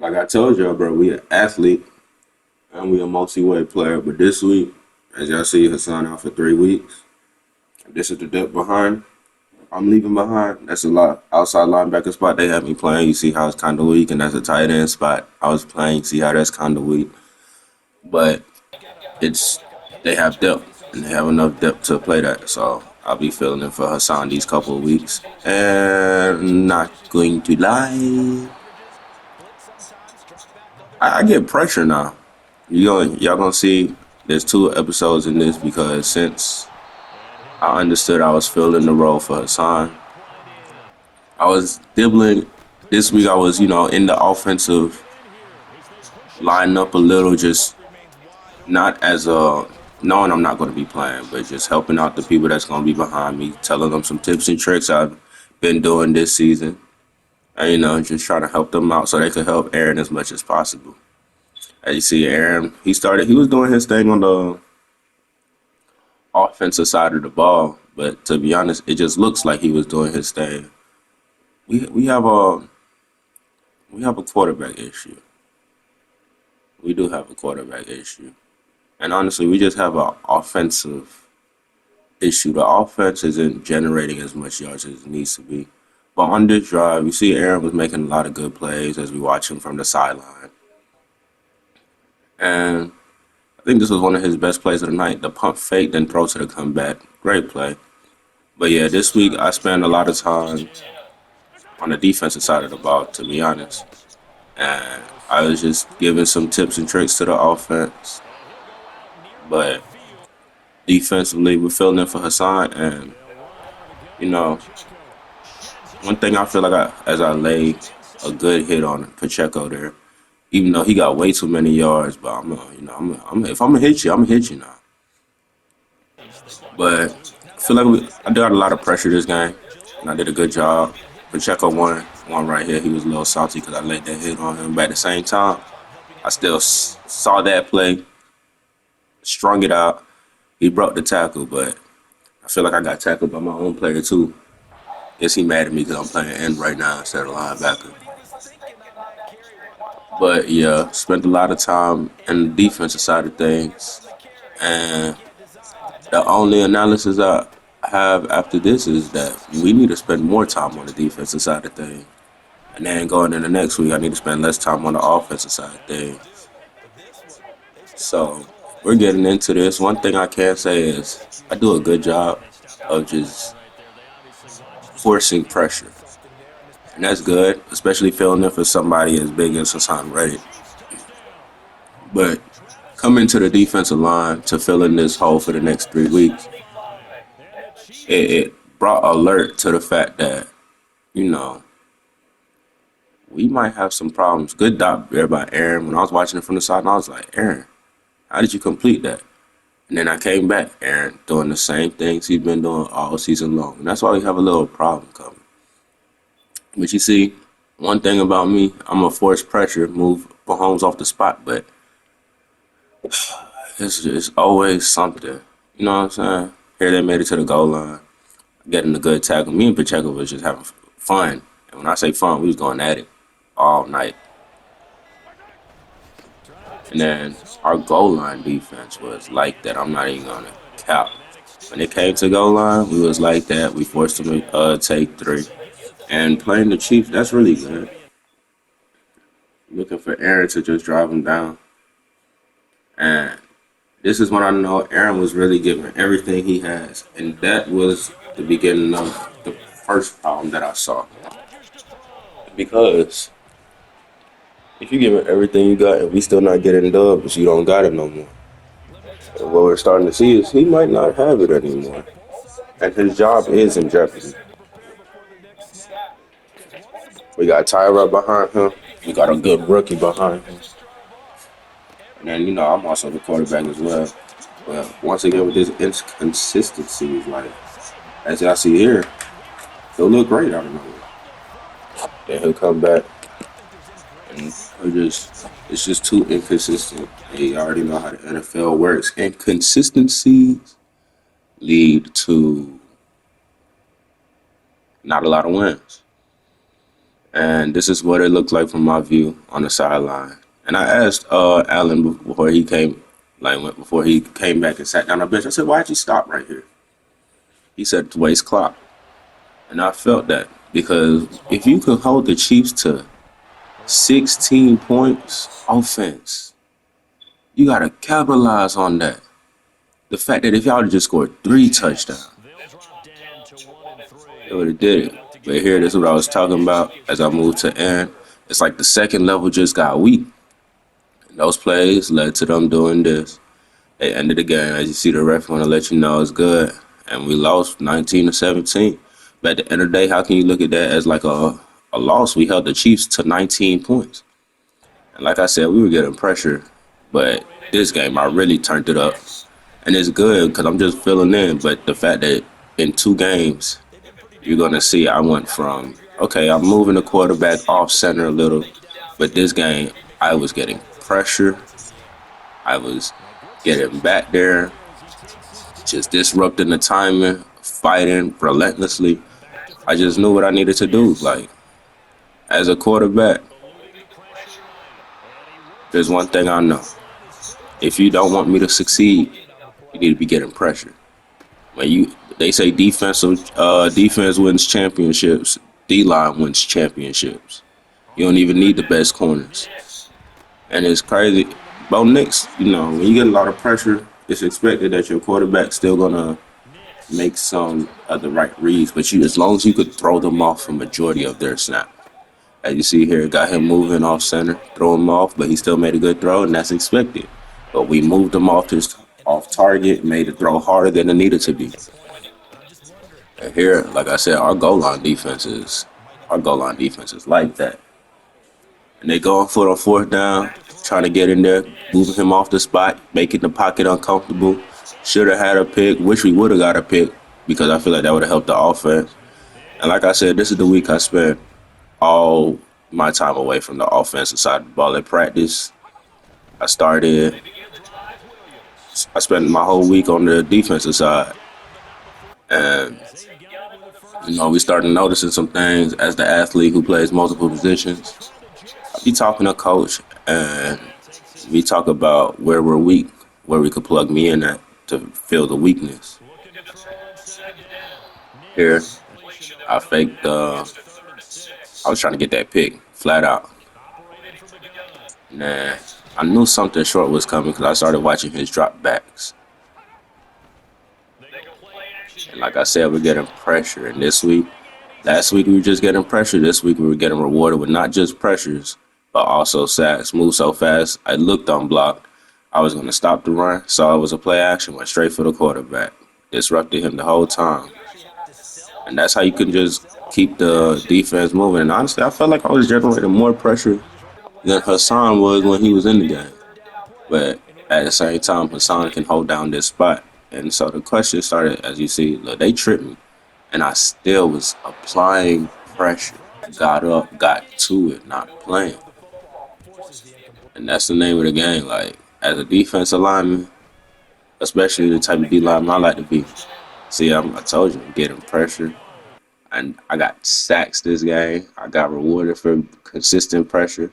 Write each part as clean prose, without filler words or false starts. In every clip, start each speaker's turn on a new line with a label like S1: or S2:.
S1: Like I told y'all, bro, we an athlete and we a multi-way player. But this week, as y'all see, Hassan out for 3 weeks. This is the depth behind. I'm leaving behind. That's a lot. Outside linebacker spot they have me playing. You see how it's kind of weak, and that's a tight end spot I was playing. You see how that's kind of weak, but it's they have depth and they have enough depth to play that. So I'll be feeling it for Hassan these couple of weeks. And not going to lie, I get pressure now. Y'all gonna see. There's 2 episodes in this because since I understood I was filling the role for Hassan, I was dibbling. This week I was, in the offensive lineup a little, just not as a knowing I'm not going to be playing, but just helping out the people that's going to be behind me, telling them some tips and tricks I've been doing this season, and just trying to help them out so they could help Aaron as much as possible. As you see, Aaron, he was doing his thing on the offensive side of the ball, but to be honest, it just looks like he was doing his thing. We have a quarterback issue. We do have a quarterback issue. And honestly, we just have an offensive issue. The offense isn't generating as much yards as it needs to be. But on this drive, you see Aaron was making a lot of good plays as we watch him from the sideline. And I think this was one of his best plays of the night. The pump fake, then throw to the comeback. Great play. But yeah, this week I spent a lot of time on the defensive side of the ball, to be honest. And I was just giving some tips and tricks to the offense. But defensively, we're filling in for Hassan. And, you know, one thing I feel like as I lay a good hit on Pacheco there, even though he got way too many yards, but if I'm gonna hit you, I'm gonna hit you now. But I feel like I got a lot of pressure this game, and I did a good job. Pacheco won one right here. He was a little salty because I laid that hit on him, but at the same time, I still saw that play, strung it out. He broke the tackle, but I feel like I got tackled by my own player too. Guess he mad at me because I'm playing end right now instead of linebacker. But yeah, spent a lot of time in the defensive side of things, and the only analysis I have after this is that we need to spend more time on the defensive side of things. And then going into next week, I need to spend less time on the offensive side of things. So we're getting into this. One thing I can say is I do a good job of just forcing pressure. And that's good, especially filling in for somebody as big as Hassan Redick. But coming to the defensive line to fill in this hole for the next 3 weeks, it brought alert to the fact that, you know, we might have some problems. Good dot there by Aaron. When I was watching it from the side, I was like, Aaron, how did you complete that? And then I came back, Aaron, doing the same things he's been doing all season long. And that's why we have a little problem coming. But you see, one thing about me, I'm a force pressure, move Mahomes off the spot, but it's always something. You know what I'm saying? Here they made it to the goal line, getting a good tackle. Me and Pacheco was just having fun. And when I say fun, we was going at it all night. And then our goal line defense was like that. I'm not even gonna cap. When it came to goal line, we was like that. We forced them to take 3. And playing the Chiefs, that's really good. Looking for Aaron to just drive him down. And this is when I know Aaron was really giving everything he has. And that was the beginning of the first problem that I saw. Because if you give it everything you got and we still not getting dubs, you don't got it no more. And what we're starting to see is he might not have it anymore. And his job is in jeopardy. We got Tyra behind him. We got a good rookie behind him. And then, I'm also the quarterback as well. But once again, with this inconsistency, like, as y'all see here, he'll look great out of nowhere. Then he'll come back and it's just too inconsistent. And you already know how the NFL works. Inconsistencies lead to not a lot of wins. And this is what it looked like from my view on the sideline. And I asked Allen before he came, before he came back and sat down on the bench. I said, "Why'd you stop right here?" He said, "To waste clock." And I felt that because if you could hold the Chiefs to 16 points offense, you gotta capitalize on that. The fact that if y'all just scored 3 touchdowns, it would have did it. But here, this is what I was talking about as I moved to end. It's like the second level just got weak. And those plays led to them doing this. They ended the game. As you see, the ref want to let you know it's good. And we lost 19-17. But at the end of the day, how can you look at that as like a loss? We held the Chiefs to 19 points. And like I said, we were getting pressure. But this game, I really turned it up. And it's good because I'm just filling in. But the fact that in 2 games, you're going to see I went from, okay, I'm moving the quarterback off center a little. But this game, I was getting pressure. I was getting back there, just disrupting the timing, fighting relentlessly. I just knew what I needed to do. Like, as a quarterback, there's one thing I know. If you don't want me to succeed, you need to be getting pressure. They say defense wins championships, D-line wins championships. You don't even need the best corners. And it's crazy. Bo Nix, when you get a lot of pressure, it's expected that your quarterback's still gonna make some of the right reads, but as long as you could throw them off a majority of their snap. As you see here, got him moving off center, throw him off, but he still made a good throw, and that's expected. But we moved him off target, made the throw harder than it needed to be. And here, like I said, our goal line defense is like that. And they going for a 4th down, trying to get in there, moving him off the spot, making the pocket uncomfortable. Should have had a pick. Wish we would have got a pick because I feel like that would have helped the offense. And like I said, this is the week I spent all my time away from the offensive side of the ball at practice. I spent my whole week on the defensive side. And, we started noticing some things as the athlete who plays multiple positions. I be talking to coach, and we talk about where we're weak, where we could plug me in at to fill the weakness. Here, I faked. I was trying to get that pick flat out. Nah, I knew something short was coming because I started watching his drop backs. And like I said, we're getting pressure. And last week we were just getting pressure. This week we were getting rewarded with not just pressures, but also sacks. Moved so fast, I looked unblocked. I was going to stop the run, saw it was a play action, went straight for the quarterback. Disrupted him the whole time. And that's how you can just keep the defense moving. And honestly, I felt like I was generating more pressure than Hasaan was when he was in the game. But at the same time, Hasaan can hold down this spot. And so the question started, as you see, look, they tripped me. And I still was applying pressure. Got up, got to it, not playing. And that's the name of the game. Like, as a defensive lineman, especially the type of D lineman I like to be. See, I told you, I'm getting pressure. And I got sacks this game. I got rewarded for consistent pressure.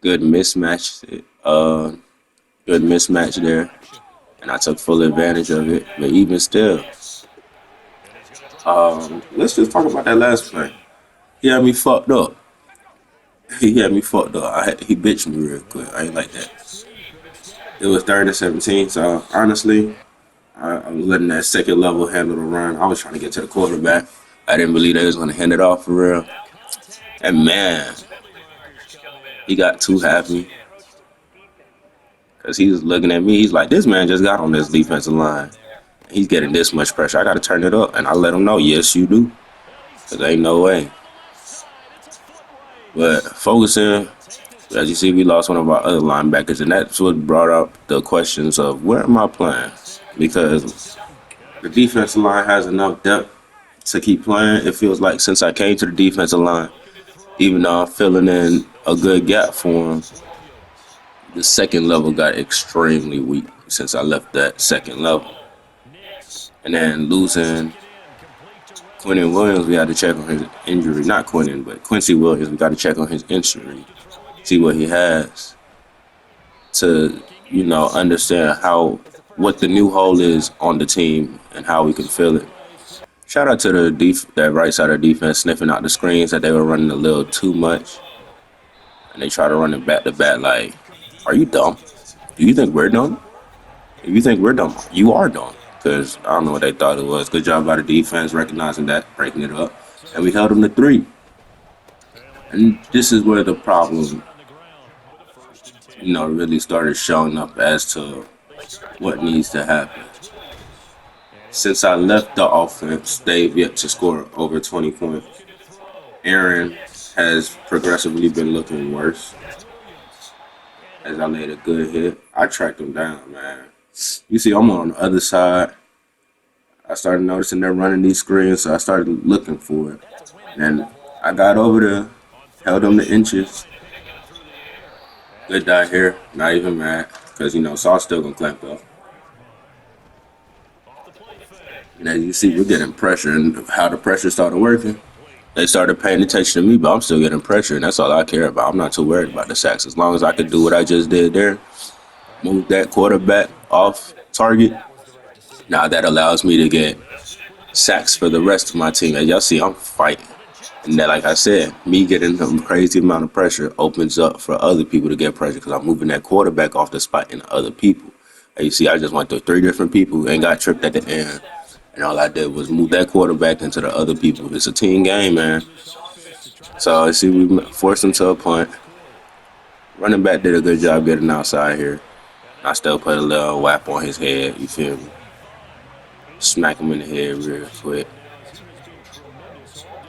S1: Good mismatch. Good mismatch there. And I took full advantage of it. But even still, let's just talk about that last play. He had me fucked up. He bitched me real quick. I ain't like that. It was 3rd and 17, so honestly, I was letting that second level handle the run. I was trying to get to the quarterback. I didn't believe they was going to hand it off for real. And man, he got too happy. Because he was looking at me. He's like, this man just got on this defensive line. He's getting this much pressure. I got to turn it up. And I let him know, yes, you do. Because ain't no way. But focusing, as you see, we lost one of our other linebackers. And that's what brought up the questions of where am I playing? Because the defensive line has enough depth to keep playing. It feels like since I came to the defensive line, even though I'm filling in a good gap for him, the second level got extremely weak since I left that second level. And then losing Quentin Williams, we had to check on his injury. Not Quentin, but Quincy Williams, we got to check on his injury, see what he has to, understand what the new hole is on the team and how we can fill it. Shout out to that right side of defense sniffing out the screens that they were running a little too much, and they try to run it back to back. Like, are you dumb? Do you think we're dumb? If you think we're dumb, you are dumb. Because I don't know what they thought it was. Good job by the defense recognizing that, breaking it up, and we held them to 3. And this is where the problem, really started showing up as to what needs to happen. Since I left the offense, they've yet to score over 20 points. Aaron has progressively been looking worse. As I laid a good hit, I tracked him down, man. You see, I'm on the other side. I started noticing they're running these screens, so I started looking for it. And I got over there, held them to inches. Good die here, not even mad, because, Saul's still going to clamp up. And as you see, we're getting pressure, and how the pressure started working, they started paying attention to me, but I'm still getting pressure, and that's all I care about. I'm not too worried about the sacks. As long as I could do what I just did there, move that quarterback off target, now that allows me to get sacks for the rest of my team. As y'all see, I'm fighting. And that, like I said, me getting a crazy amount of pressure opens up for other people to get pressure because I'm moving that quarterback off the spot into other people. And you see, I just went through 3 different people and got tripped at the end. And all I did was move that quarterback into the other people. It's a team game, man. So, you see, we forced him to a punt. Running back did a good job getting outside here. I still put a little whap on his head, you feel me? Smack him in the head real quick.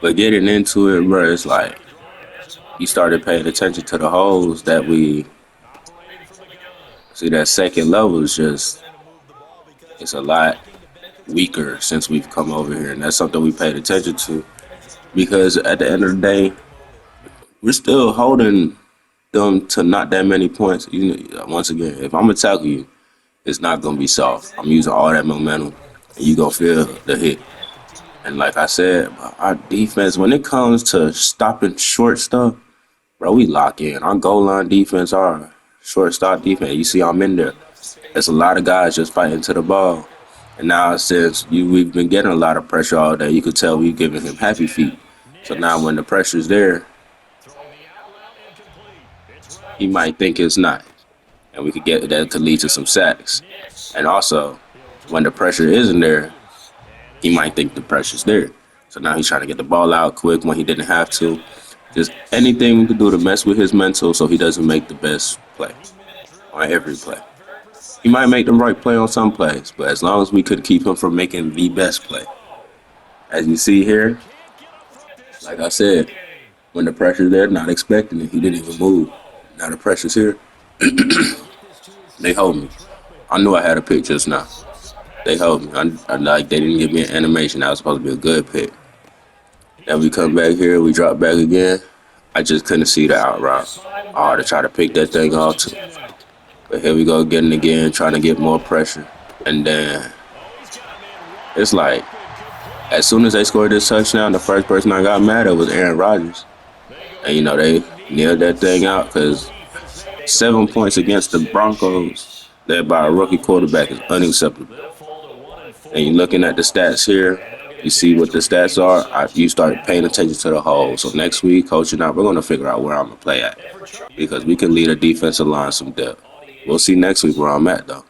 S1: But getting into it, bro, it's like you started paying attention to the holes that we see. That second level is it's a lot weaker since we've come over here, and that's something we paid attention to because at the end of the day, we're still holding them to not that many points. Once again, if I'm gonna tackle you, it's not gonna be soft. I'm using all that momentum, and you gonna feel the hit. And like I said, our defense, when it comes to stopping short stuff, bro, we lock in. Our goal line defense, our short stop defense, you see I'm in there. There's a lot of guys just fighting to the ball. And now since we've been getting a lot of pressure all day, you could tell we've given him happy feet. So now when the pressure's there, he might think it's not. And that could lead to some sacks. And also, when the pressure isn't there, he might think the pressure's there. So now he's trying to get the ball out quick when he didn't have to. Just anything we could do to mess with his mental so he doesn't make the best play on every play. He might make the right play on some plays, but as long as we could keep him from making the best play. As you see here, like I said, when the pressure's there, not expecting it, he didn't even move. Now the pressure's here. They hold me. I knew I had a pick just now. They hold me. They didn't give me an animation. That was supposed to be a good pick. Then we come back here, we drop back again. I just couldn't see the out route. I had to try to pick that thing off too. But here we go again, trying to get more pressure. And then it's like, as soon as they scored this touchdown, the first person I got mad at was Aaron Rodgers. And, they nailed that thing out because 7 points against the Broncos led by a rookie quarterback is unacceptable. And you're looking at the stats here, you see what the stats are, you start paying attention to the whole. So next week, coaching out, we're going to figure out where I'm going to play at because we can lead a defensive line some depth. We'll see next week where I'm at, though.